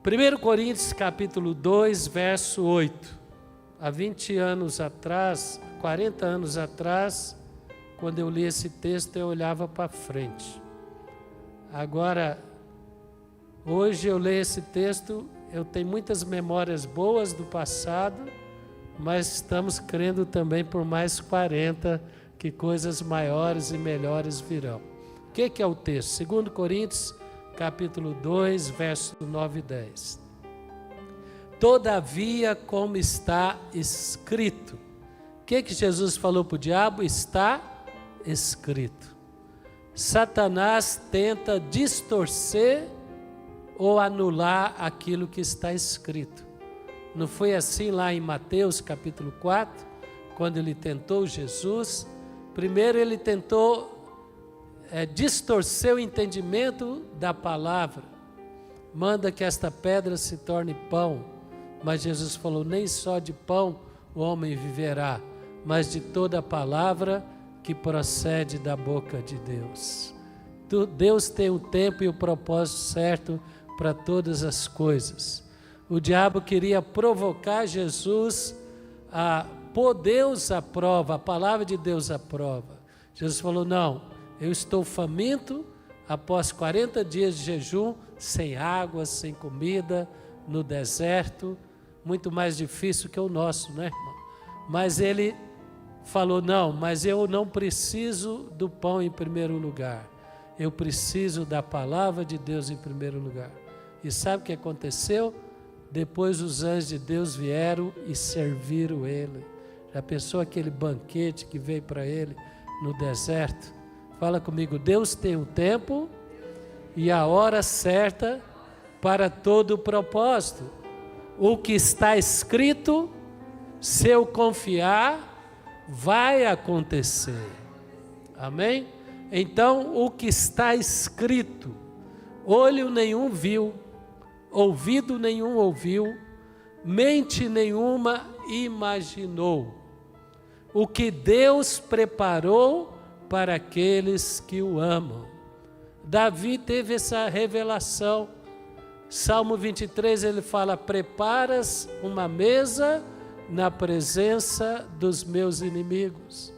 1 Coríntios capítulo 2, verso 8. Há 20 anos atrás, 40 anos atrás, quando eu li esse texto, eu olhava para frente. Agora, hoje eu leio esse texto, eu tenho muitas memórias boas do passado, mas estamos crendo também por mais 40, que coisas maiores e melhores virão. O que é o texto? 2 Coríntios, capítulo 2, verso 9 e 10. Todavia, como está escrito. O que Jesus falou para o diabo? Está escrito. Satanás tenta distorcer ou anular aquilo que está escrito. Não foi assim lá em Mateus capítulo 4, quando ele tentou Jesus? Primeiro ele tentou distorcer o entendimento da palavra. Manda que esta pedra se torne pão. Mas Jesus falou, nem só de pão o homem viverá, mas de toda a palavra que procede da boca de Deus. Deus tem o tempo e o propósito certo para todas as coisas. O diabo queria provocar Jesus a pôr Deus à prova, a palavra de Deus à prova. Jesus falou, não, eu estou faminto após 40 dias de jejum, sem água, sem comida, no deserto, muito mais difícil que o nosso, né, irmão? Mas ele falou, não, mas eu não preciso do pão em primeiro lugar, eu preciso da palavra de Deus em primeiro lugar. E sabe o que aconteceu? Depois os anjos de Deus vieram e serviram ele. Já pensou aquele banquete que veio para ele no deserto? Fala comigo, Deus tem o tempo e a hora certa para todo o propósito. O que está escrito, se eu confiar, vai acontecer. Amém? Então, o que está escrito, olho nenhum viu, ouvido nenhum ouviu, mente nenhuma imaginou. O que Deus preparou para aqueles que o amam. Davi teve essa revelação. Salmo 23, ele fala, preparas uma mesa na presença dos meus inimigos.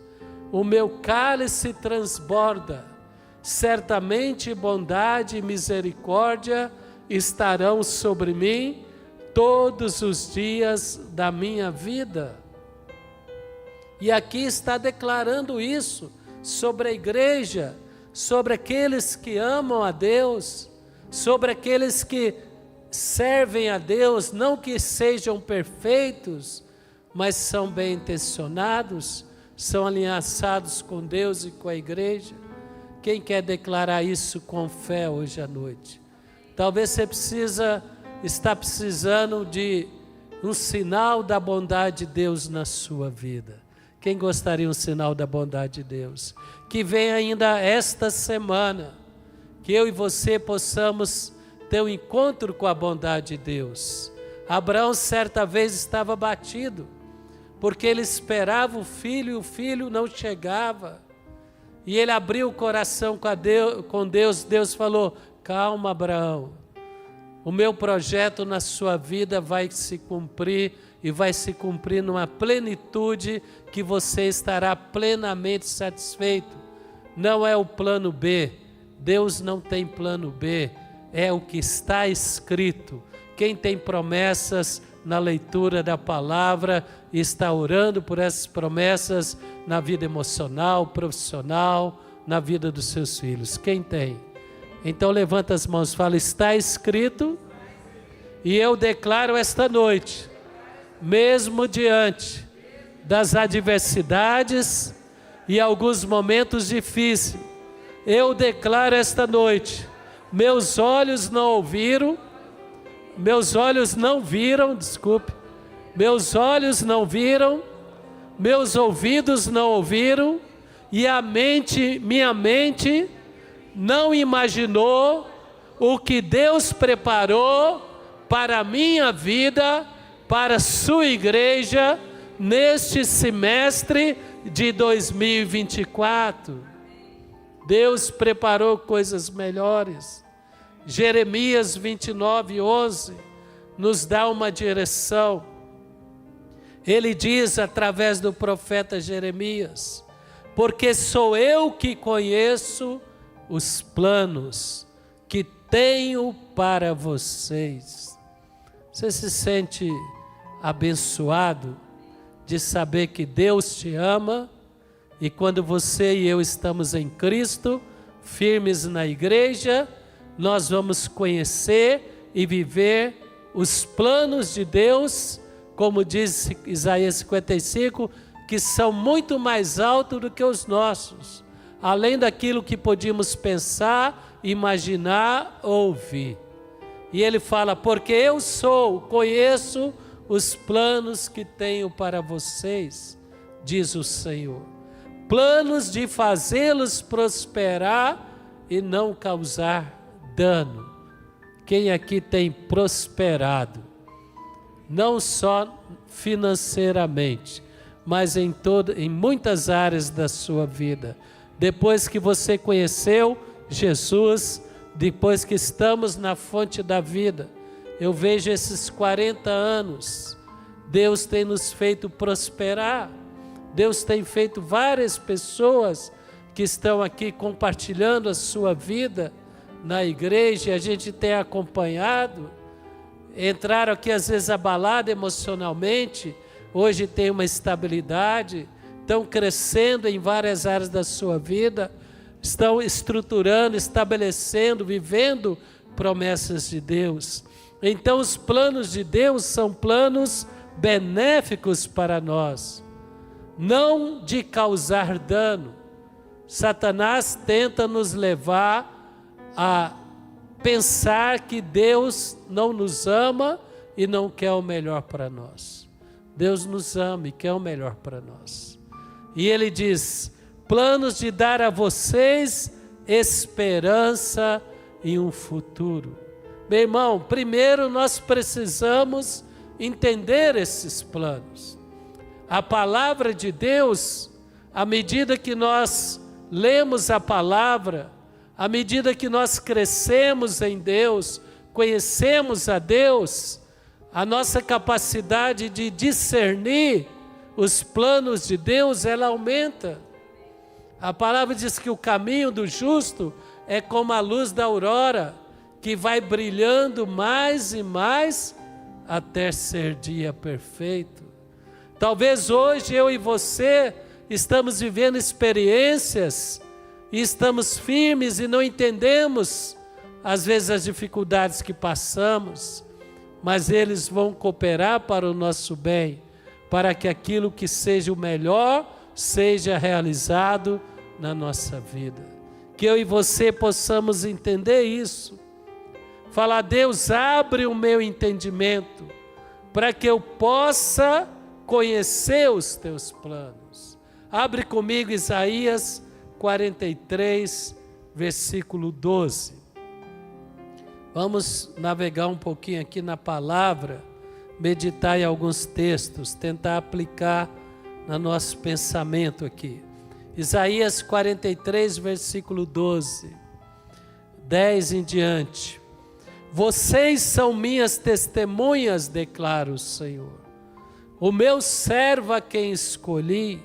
O meu cálice transborda, certamente bondade e misericórdia estarão sobre mim todos os dias da minha vida. E aqui está declarando isso sobre a igreja, sobre aqueles que amam a Deus, sobre aqueles que servem a Deus, não que sejam perfeitos, mas são bem intencionados, são aliançados com Deus e com a igreja. Quem quer declarar isso com fé hoje à noite? Talvez você está precisando de um sinal da bondade de Deus na sua vida. Quem gostaria de um sinal da bondade de Deus? Que venha ainda esta semana, que eu e você possamos ter um encontro com a bondade de Deus. Abraão certa vez estava abatido, porque ele esperava o filho e o filho não chegava. E ele abriu o coração com Deus, Deus falou, calma Abraão, o meu projeto na sua vida vai se cumprir e vai se cumprir numa plenitude que você estará plenamente satisfeito. Não é o plano B, Deus não tem plano B, é o que está escrito. Quem tem promessas na leitura da palavra e está orando por essas promessas na vida emocional, profissional, na vida dos seus filhos. Quem tem? Então levanta as mãos e fala, está escrito e eu declaro esta noite, mesmo diante das adversidades e alguns momentos difíceis, eu declaro esta noite, meus olhos não ouviram, meus olhos não viram, meus olhos não viram, meus ouvidos não ouviram, e minha mente não imaginou o que Deus preparou para a minha vida, para a sua igreja, neste semestre de 2024. Deus preparou coisas melhores. Jeremias 29:11, nos dá uma direção. Ele diz através do profeta Jeremias: porque sou eu que conheço os planos que tenho para vocês. Você se sente abençoado de saber que Deus te ama, e quando você e eu estamos em Cristo, firmes na igreja, nós vamos conhecer e viver os planos de Deus, como diz Isaías 55, que são muito mais altos do que os nossos, além daquilo que podíamos pensar, imaginar ou ouvir. E ele fala: porque eu conheço os planos que tenho para vocês, diz o Senhor. Planos de fazê-los prosperar e não causar dano. Quem aqui tem prosperado? Não só financeiramente, mas em muitas áreas da sua vida. Depois que você conheceu Jesus, depois que estamos na fonte da vida, eu vejo esses 40 anos, Deus tem nos feito prosperar. Deus tem feito várias pessoas que estão aqui compartilhando a sua vida na igreja, a gente tem acompanhado, entraram aqui às vezes abalados emocionalmente, hoje tem uma estabilidade, estão crescendo em várias áreas da sua vida, estão estruturando, estabelecendo, vivendo promessas de Deus. Então os planos de Deus são planos benéficos para nós, não de causar dano. Satanás tenta nos levar a pensar que Deus não nos ama e não quer o melhor para nós. Deus nos ama e quer o melhor para nós. E ele diz: planos de dar a vocês esperança e um futuro. Meu irmão, primeiro nós precisamos entender esses planos. A palavra de Deus, à medida que nós lemos a palavra, à medida que nós crescemos em Deus, conhecemos a Deus, a nossa capacidade de discernir os planos de Deus, ela aumenta. A palavra diz que o caminho do justo é como a luz da aurora, que vai brilhando mais e mais até ser dia perfeito. Talvez hoje eu e você estamos vivendo experiências e estamos firmes e não entendemos às vezes as dificuldades que passamos, mas eles vão cooperar para o nosso bem, para que aquilo que seja o melhor seja realizado na nossa vida. Que eu e você possamos entender isso. Falar: Deus, abre o meu entendimento para que eu possa conhecer os teus planos. Abre comigo Isaías 43, versículo 12. Vamos navegar um pouquinho aqui na palavra, meditar em alguns textos, tentar aplicar no nosso pensamento aqui. Isaías 43, versículo 12, 10 em diante. Vocês são minhas testemunhas, declara o Senhor, o meu servo a quem escolhi,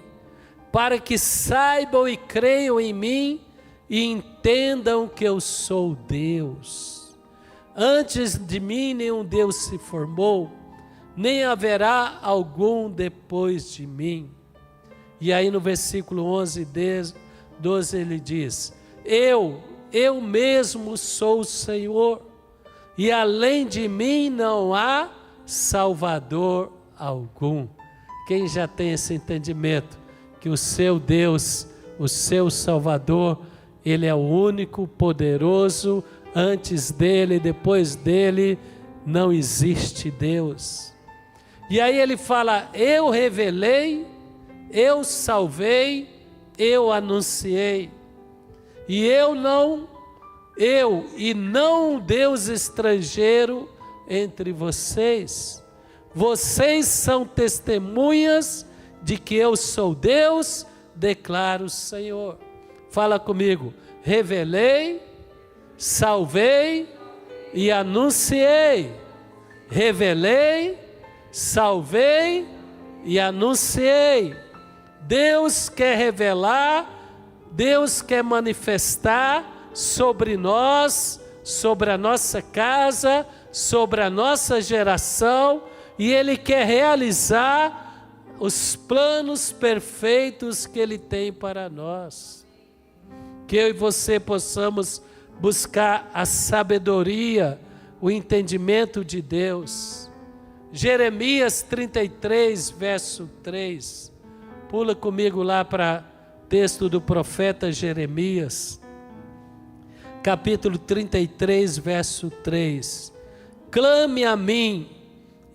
para que saibam e creiam em mim e entendam que eu sou Deus. Antes de mim nenhum Deus se formou, nem haverá algum depois de mim. E aí no versículo 11 e 12 ele diz: eu mesmo sou o Senhor, e além de mim não há Salvador algum. Quem já tem esse entendimento que o seu Deus, o seu Salvador, Ele é o único poderoso, antes dele, depois dele, não existe Deus. E aí ele fala: eu revelei, eu salvei, eu anunciei, e não um Deus estrangeiro entre vocês. Vocês são testemunhas de que eu sou Deus, declara o Senhor. Fala comigo: revelei, salvei e anunciei. revelei, salvei e anunciei. Deus quer revelar, Deus quer manifestar sobre nós, sobre a nossa casa, sobre a nossa geração, e Ele quer realizar os planos perfeitos que Ele tem para nós. Que eu e você possamos buscar a sabedoria, o entendimento de Deus. Jeremias 33, verso 3. Pula comigo lá para o texto do profeta Jeremias. Capítulo 33, verso 3. Clame a mim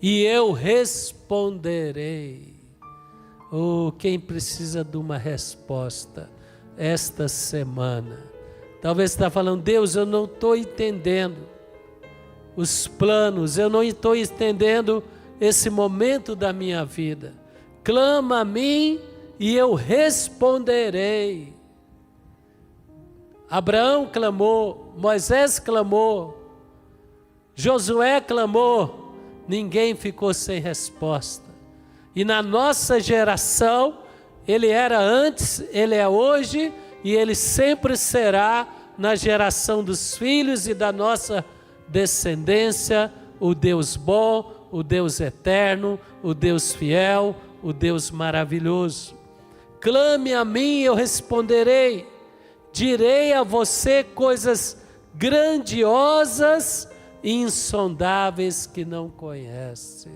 e eu responderei. Oh, quem precisa de uma resposta esta semana? Talvez está falando, Deus, eu não estou entendendo os planos, eu não estou entendendo esse momento da minha vida. Clama a mim e eu responderei. Abraão clamou, Moisés clamou, Josué clamou, ninguém ficou sem resposta. E na nossa geração, Ele era antes, Ele é hoje e Ele sempre será na geração dos filhos e da nossa descendência, o Deus bom, o Deus eterno, o Deus fiel, o Deus maravilhoso. Clame a mim e eu responderei, direi a você coisas grandiosas e insondáveis que não conhece.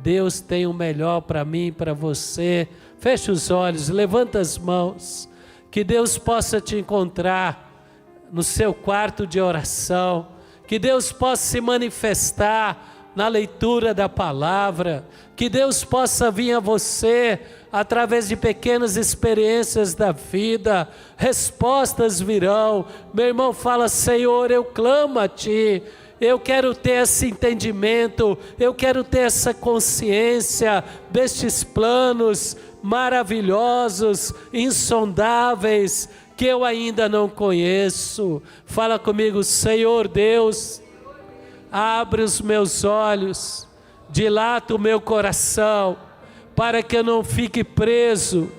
Deus tem o melhor para mim e para você. Feche os olhos, levanta as mãos, que Deus possa te encontrar no seu quarto de oração, que Deus possa se manifestar na leitura da palavra, que Deus possa vir a você através de pequenas experiências da vida, respostas virão. Meu irmão fala, Senhor, eu clamo a Ti, eu quero ter esse entendimento, eu quero ter essa consciência destes planos maravilhosos, insondáveis, que eu ainda não conheço. Fala comigo, Senhor Deus, abre os meus olhos, dilata o meu coração, para que eu não fique preso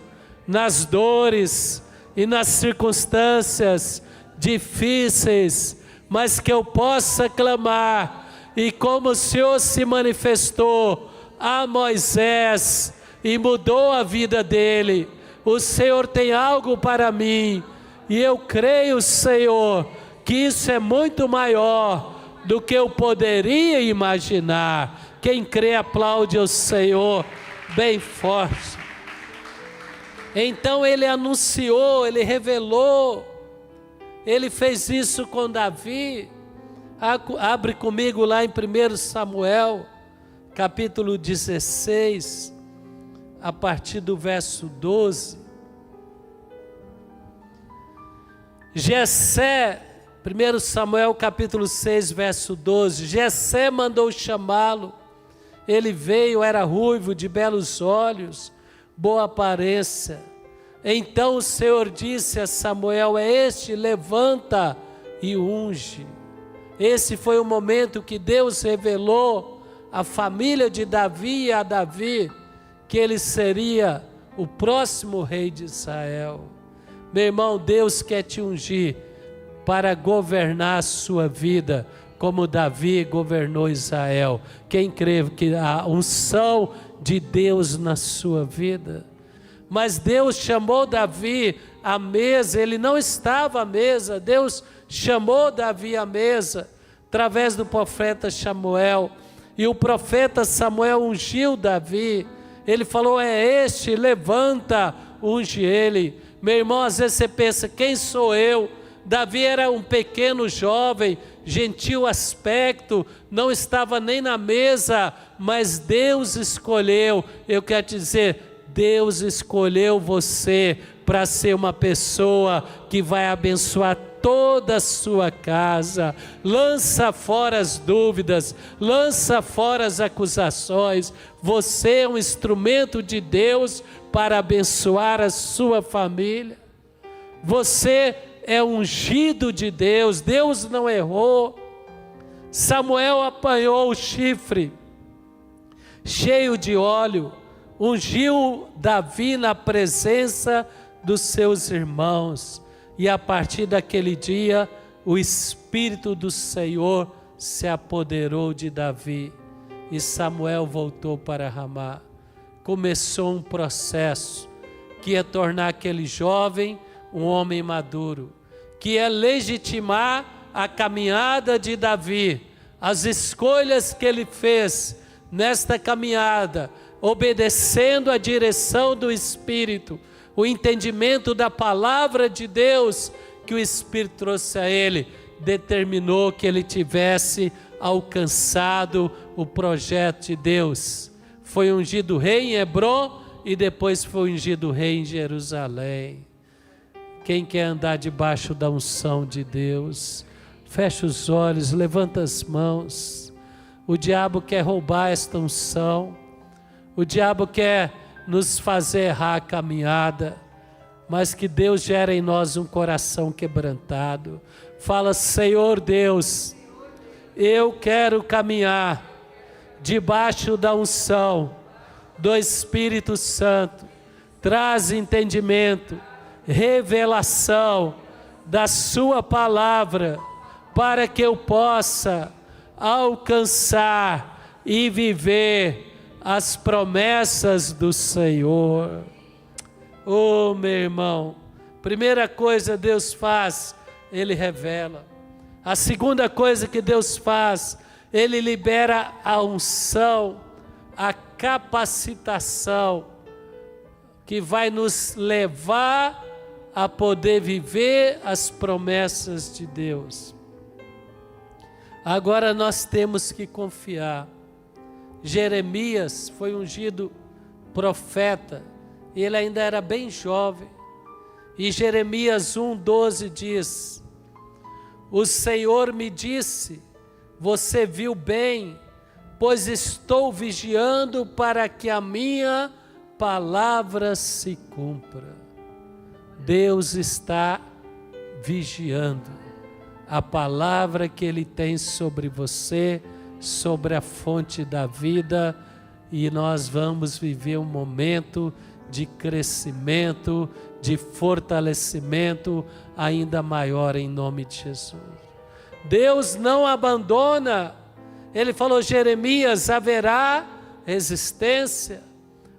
nas dores e nas circunstâncias difíceis, mas que eu possa clamar, e como o Senhor se manifestou a Moisés e mudou a vida dele, o Senhor tem algo para mim, e eu creio, Senhor, que isso é muito maior do que eu poderia imaginar. Quem crê, aplaude ao Senhor bem forte. Então Ele anunciou, Ele revelou, Ele fez isso com Davi. Abre comigo lá em 1 Samuel, capítulo 16, a partir do verso 12. Jessé, 1 Samuel capítulo 6, verso 12. Jessé mandou chamá-lo. Ele veio, era ruivo, de belos olhos, boa aparência. Então o Senhor disse a Samuel, é este, levanta e unge. Esse foi o momento que Deus revelou à família de Davi e a Davi, que ele seria o próximo rei de Israel. Meu irmão, Deus quer te ungir para governar a sua vida, como Davi governou Israel. Quem crê que a unção de Deus na sua vida? Mas Deus chamou Davi à mesa, ele não estava à mesa, Deus chamou Davi à mesa, através do profeta Samuel, e o profeta Samuel ungiu Davi. Ele falou, é este, levanta, unge ele. Meu irmão, às vezes você pensa, quem sou eu? Davi era um pequeno jovem, gentil aspecto, não estava nem na mesa, mas Deus escolheu. Eu quero te dizer, Deus escolheu você para ser uma pessoa que vai abençoar toda a sua casa. Lança fora as dúvidas, lança fora as acusações. Você é um instrumento de Deus para abençoar a sua família. Você é ungido de Deus, Deus não errou. Samuel apanhou o chifre cheio de óleo, ungiu Davi na presença dos seus irmãos, e a partir daquele dia o Espírito do Senhor se apoderou de Davi, e Samuel voltou para Ramá. Começou um processo que ia tornar aquele jovem um homem maduro, que ia legitimar a caminhada de Davi, as escolhas que ele fez nesta caminhada, obedecendo a direção do Espírito, o entendimento da palavra de Deus que o Espírito trouxe a ele, determinou que ele tivesse alcançado o projeto de Deus. Foi ungido rei em Hebrom e depois foi ungido rei em Jerusalém. Quem quer andar debaixo da unção de Deus, fecha os olhos, levanta as mãos. O diabo quer roubar esta unção, o diabo quer nos fazer errar a caminhada, mas que Deus gere em nós um coração quebrantado. Fala: Senhor Deus, eu quero caminhar debaixo da unção do Espírito Santo. Traz entendimento, revelação da sua palavra, para que eu possa alcançar e viver as promessas do Senhor. Oh, meu irmão, primeira coisa Deus faz, Ele revela. A segunda coisa que Deus faz, Ele libera a unção, a capacitação, que vai nos levar a poder viver as promessas de Deus. Agora nós temos que confiar. Jeremias foi ungido profeta, ele ainda era bem jovem, e Jeremias 1:12 diz: o Senhor me disse, você viu bem, pois estou vigiando para que a minha palavra se cumpra. Deus está vigiando a palavra que Ele tem sobre você, sobre a fonte da vida, e nós vamos viver um momento de crescimento, de fortalecimento ainda maior em nome de Jesus. Deus não abandona. Ele falou: Jeremias, haverá resistência,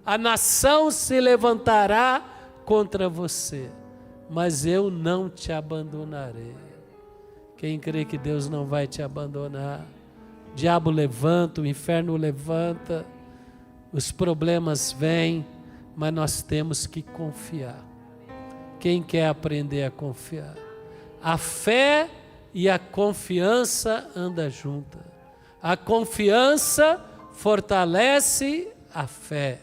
a nação se levantará contra você, mas eu não te abandonarei. Quem crê que Deus não vai te abandonar? O diabo levanta, o inferno levanta, os problemas vêm, mas nós temos que confiar. Quem quer aprender a confiar? A fé e a confiança andam juntas. A confiança fortalece a fé,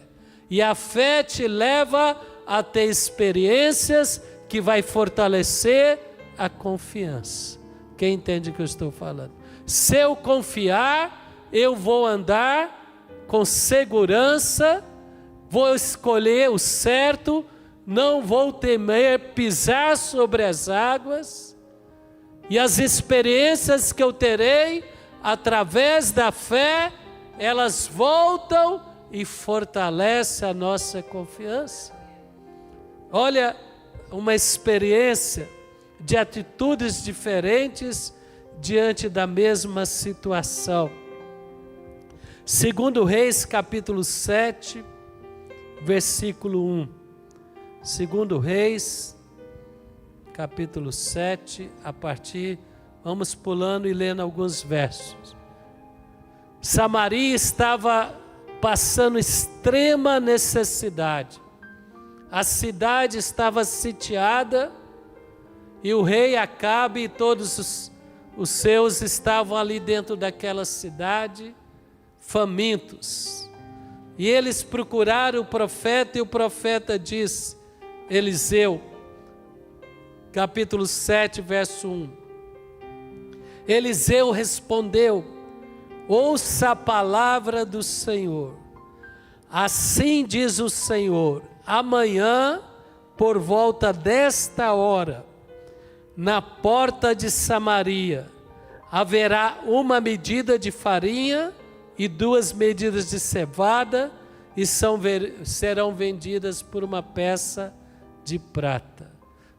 e a fé te leva a ter experiências que vai fortalecer a confiança. Quem entende o que eu estou falando? Se eu confiar, eu vou andar com segurança, vou escolher o certo, não vou temer pisar sobre as águas, e as experiências que eu terei através da fé, elas voltam e fortalecem a nossa confiança. Olha, uma experiência de atitudes diferentes diante da mesma situação. 2 Reis capítulo 7, versículo 1. 2 Reis capítulo 7, vamos pulando e lendo alguns versos. Samaria estava passando extrema necessidade. A cidade estava sitiada, e o rei Acabe e todos os seus estavam ali dentro daquela cidade, famintos. E eles procuraram o profeta, e o profeta disse, Eliseu, capítulo 7, verso 1. Eliseu respondeu: ouça a palavra do Senhor. Assim diz o Senhor: amanhã, por volta desta hora, na porta de Samaria, haverá uma medida de farinha e 2 medidas de cevada, e serão vendidas por uma peça de prata.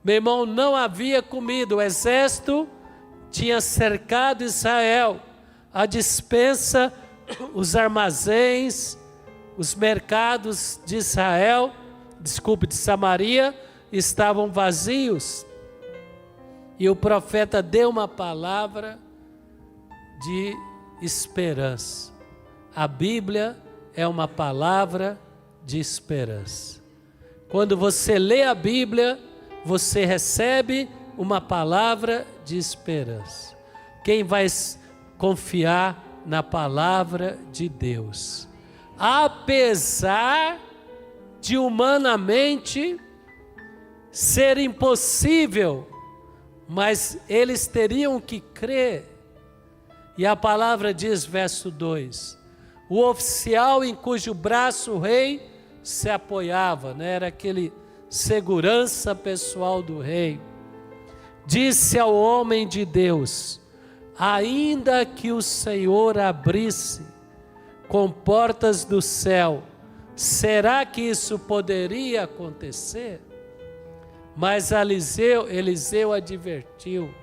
Meu irmão, não havia comida, o exército tinha cercado Israel, a despensa, os armazéns, os mercados de Israel, de Samaria, estavam vazios. E o profeta deu uma palavra de esperança. A Bíblia é uma palavra de esperança. Quando você lê a Bíblia, você recebe uma palavra de esperança. Quem vai confiar na palavra de Deus? Apesar de humanamente ser impossível, mas eles teriam que crer. E a palavra diz, verso 2, o oficial em cujo braço o rei se apoiava, né? Era aquele segurança pessoal do rei, disse ao homem de Deus: ainda que o Senhor abrisse com portas do céu, será que isso poderia acontecer? Mas Eliseu advertiu: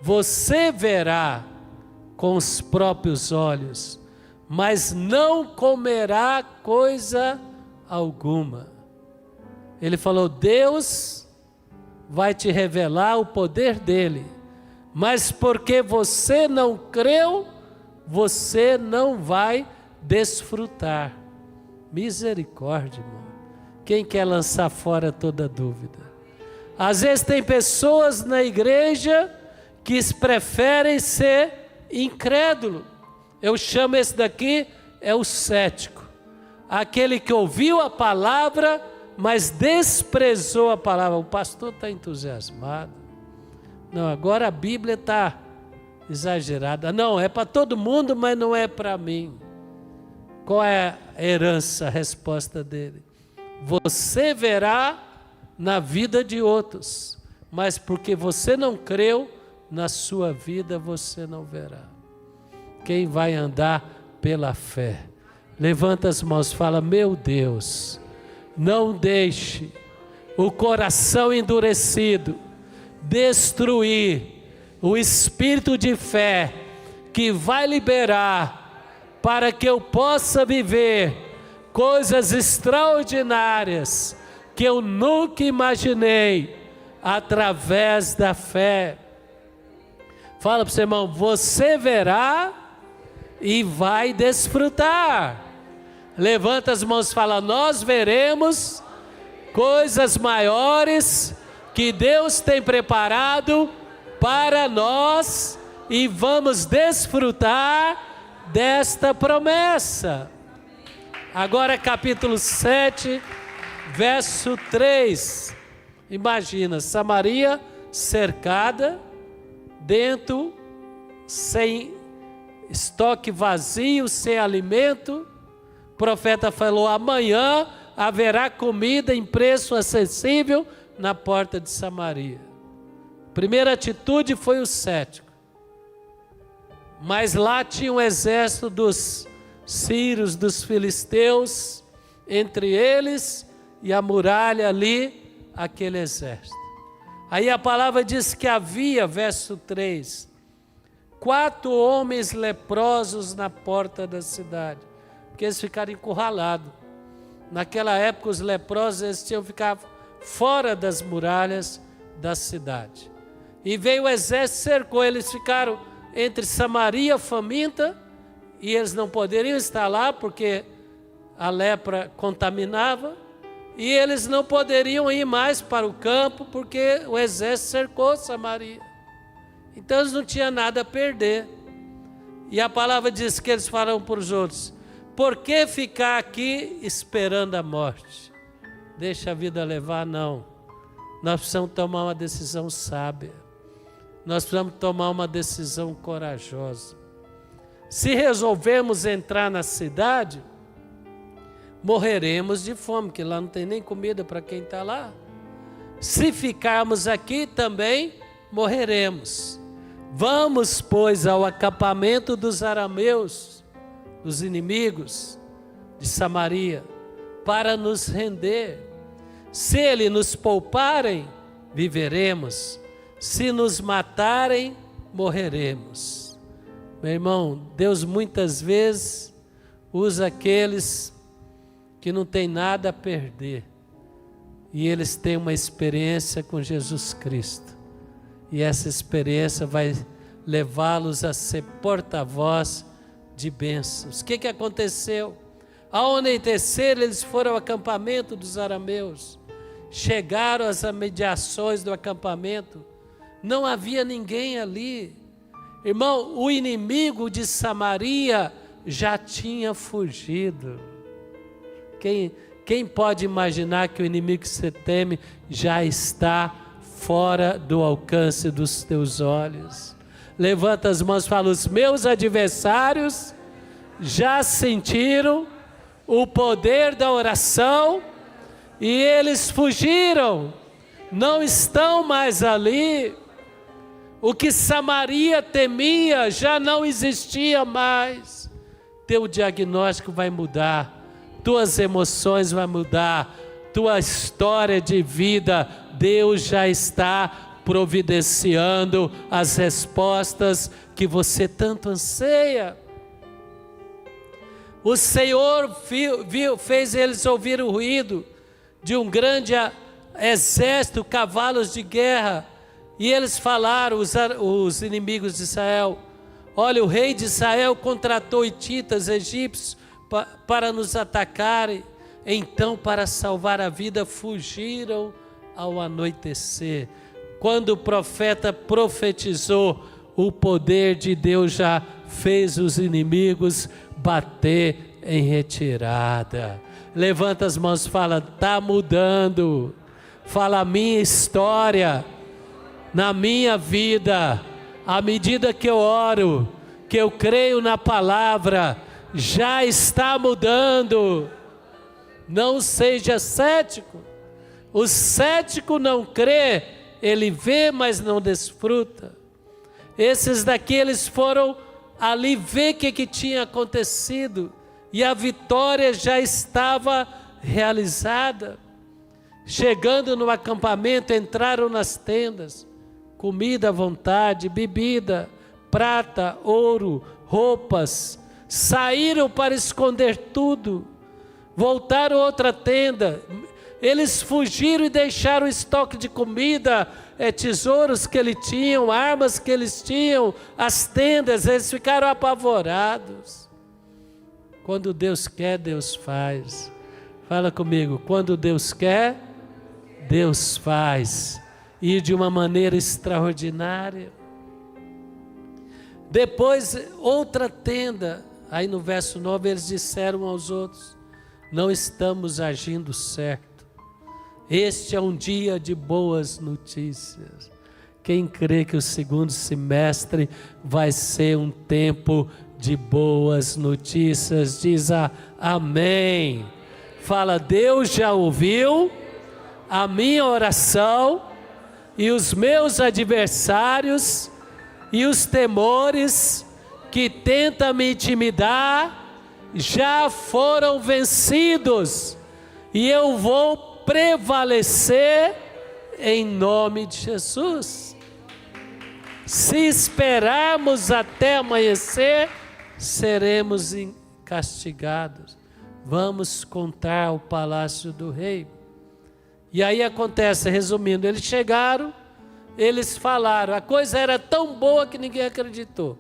você verá com os próprios olhos, mas não comerá coisa alguma. Ele falou: Deus vai te revelar o poder dele, mas porque você não creu, você não vai desfrutar. Misericórdia, irmão. Quem quer lançar fora toda dúvida? Às vezes tem pessoas na igreja que preferem ser incrédulo. Eu chamo esse daqui, é o cético. Aquele que ouviu a palavra, mas desprezou a palavra. O pastor está entusiasmado. Não, agora a Bíblia está exagerada. Não, é para todo mundo, mas não é para mim. Qual é a herança? A resposta dele: você verá na vida de outros, mas porque você não creu, na sua vida você não verá. Quem vai andar pela fé? Levanta as mãos, fala: meu Deus, não deixe o coração endurecido destruir o espírito de fé que vai liberar para que eu possa viver coisas extraordinárias que eu nunca imaginei através da fé. Fala para o seu irmão: você verá e vai desfrutar. Levanta as mãos e fala: nós veremos coisas maiores que Deus tem preparado para nós e vamos desfrutar desta promessa. Agora capítulo 7, verso 3. Imagina, Samaria cercada, dentro, sem estoque, vazio, sem alimento. O profeta falou: amanhã haverá comida em preço acessível na porta de Samaria. Primeira atitude foi o cético. Mas lá tinha um exército dos sírios, dos filisteus, entre eles e a muralha ali, aquele exército. Aí a palavra diz que havia, verso 3, 4 homens leprosos na porta da cidade, porque eles ficaram encurralados. Naquela época os leprosos eles tinham ficado fora das muralhas da cidade. E veio o exército, cercou, eles ficaram entre Samaria faminta, e eles não poderiam estar lá porque a lepra contaminava, e eles não poderiam ir mais para o campo porque o exército cercou Samaria. Então eles não tinham nada a perder. E a palavra diz que eles falaram para os outros: por que ficar aqui esperando a morte? Deixa a vida levar? Não. Nós precisamos tomar uma decisão sábia. Nós precisamos tomar uma decisão corajosa. Se resolvermos entrar na cidade, morreremos de fome, porque lá não tem nem comida para quem está lá. Se ficarmos aqui também, morreremos. Vamos, pois, ao acampamento dos arameus, dos inimigos de Samaria, para nos render. Se eles nos pouparem, viveremos. Se nos matarem, morreremos. Meu irmão, Deus muitas vezes usa aqueles que não têm nada a perder. E eles têm uma experiência com Jesus Cristo. E essa experiência vai levá-los a ser porta-voz de bênçãos. O que aconteceu? Ao anoitecer, eles foram ao acampamento dos arameus. Chegaram às imediações do acampamento. Não havia ninguém ali. Irmão, o inimigo de Samaria já tinha fugido. Quem pode imaginar que o inimigo que você teme já está fora do alcance dos teus olhos? Levanta as mãos e fala: os meus adversários já sentiram o poder da oração e eles fugiram, não estão mais ali. O que Samaria temia já não existia mais. Teu diagnóstico vai mudar, tuas emoções vão mudar, tua história de vida, Deus já está providenciando as respostas que você tanto anseia. O Senhor fez eles ouvir o ruído de um grande exército, cavalos de guerra. E eles falaram, os inimigos de Israel: olha, o rei de Israel contratou hititas, egípcios, para nos atacarem. Então, para salvar a vida, fugiram ao anoitecer. Quando o profeta profetizou, o poder de Deus já fez os inimigos bater em retirada. Levanta as mãos e fala: está mudando. Fala: a minha história, na minha vida, à medida que eu oro, que eu creio na palavra, já está mudando. Não seja cético. O cético não crê, ele vê, mas não desfruta. Esses daqui, eles foram ali ver o que tinha acontecido, e a vitória já estava realizada. Chegando no acampamento, entraram nas tendas, comida à vontade, bebida, prata, ouro, roupas. Saíram para esconder tudo. Voltaram a outra tenda. Eles fugiram e deixaram o estoque de comida, tesouros que eles tinham, armas que eles tinham, as tendas. Eles ficaram apavorados. Quando Deus quer, Deus faz. Fala comigo: quando Deus quer, Deus faz. E de uma maneira extraordinária. Depois, outra tenda. Aí no verso 9 eles disseram aos outros: não estamos agindo certo. Este é um dia de boas notícias. Quem crê que o segundo semestre vai ser um tempo de boas notícias, diz amém. Fala: Deus já ouviu a minha oração, e os meus adversários e os temores que tentam me intimidar já foram vencidos, e eu vou prevalecer em nome de Jesus. Se esperarmos até amanhecer, seremos castigados. Vamos contar ao palácio do rei. E aí acontece, resumindo, eles chegaram, eles falaram, a coisa era tão boa que ninguém acreditou.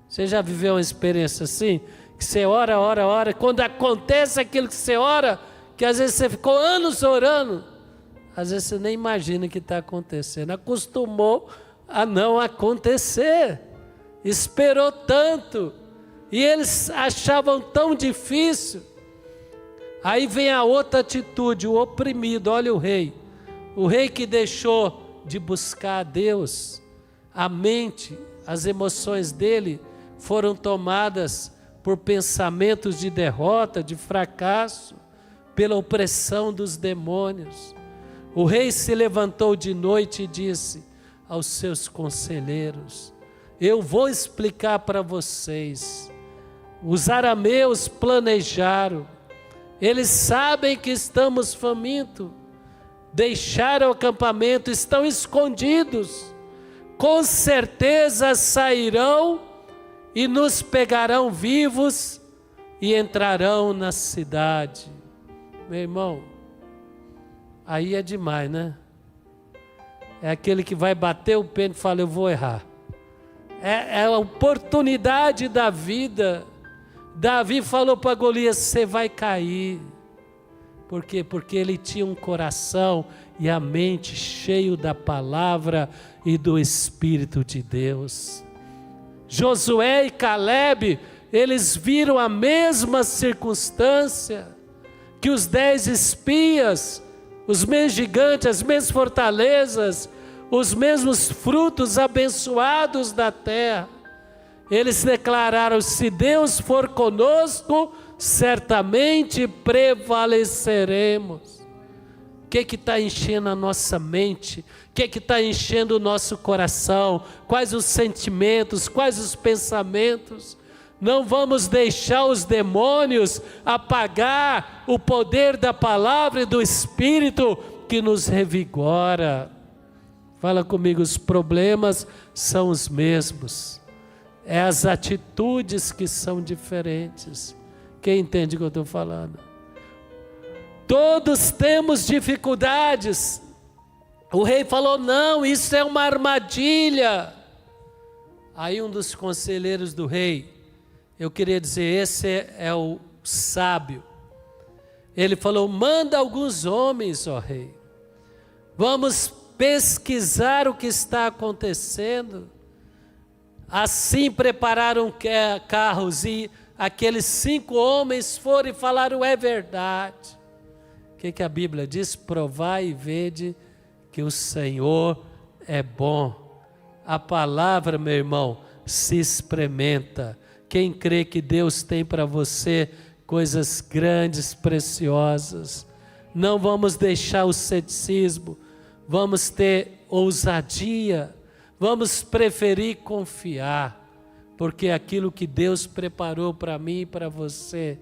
Você já viveu uma experiência assim? Que você ora, quando acontece aquilo que você ora, que às vezes você ficou anos orando, às vezes você nem imagina que está acontecendo. Acostumou a não acontecer, esperou tanto, e eles achavam tão difícil. Aí vem a outra atitude, o oprimido. Olha o rei que deixou de buscar a Deus, a mente, as emoções dele foram tomadas por pensamentos de derrota, de fracasso, pela opressão dos demônios. O rei se levantou de noite e disse aos seus conselheiros: Eu vou explicar para vocês. Os arameus planejaram. Eles sabem que estamos famintos. Deixaram o acampamento, estão escondidos. Com certeza sairão e nos pegarão vivos e entrarão na cidade. Meu irmão, aí é demais, né? É aquele que vai bater o pé e fala, eu vou errar. É a oportunidade da vida. Davi falou para Golias, você vai cair. Por quê? Porque ele tinha um coração e a mente cheio da palavra e do Espírito de Deus. Josué e Caleb, eles viram a mesma circunstância que os 10 espias, os mesmos gigantes, as mesmas fortalezas, os mesmos frutos abençoados da terra. Eles declararam, se Deus for conosco, certamente prevaleceremos. O que está enchendo a nossa mente? O que está enchendo o nosso coração? Quais os sentimentos? Quais os pensamentos? Não vamos deixar os demônios apagar o poder da palavra e do Espírito que nos revigora. Fala comigo, os problemas são os mesmos. É as atitudes que são diferentes. Quem entende o que eu estou falando? Todos temos dificuldades. O rei falou, não, isso é uma armadilha. Aí um dos conselheiros do rei, eu queria dizer, esse é o sábio. Ele falou, manda alguns homens, ó rei. Vamos pesquisar o que está acontecendo. Assim prepararam carros e aqueles 5 homens foram e falaram, é verdade. O que a Bíblia diz? Provai e vede que o Senhor é bom. A palavra, meu irmão, se experimenta. Quem crê que Deus tem para você coisas grandes, preciosas, não vamos deixar o ceticismo, vamos ter ousadia, vamos preferir confiar, porque aquilo que Deus preparou para mim e para você,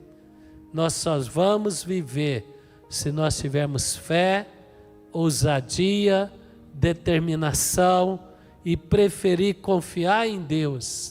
nós só vamos viver se nós tivermos fé, ousadia, determinação e preferir confiar em Deus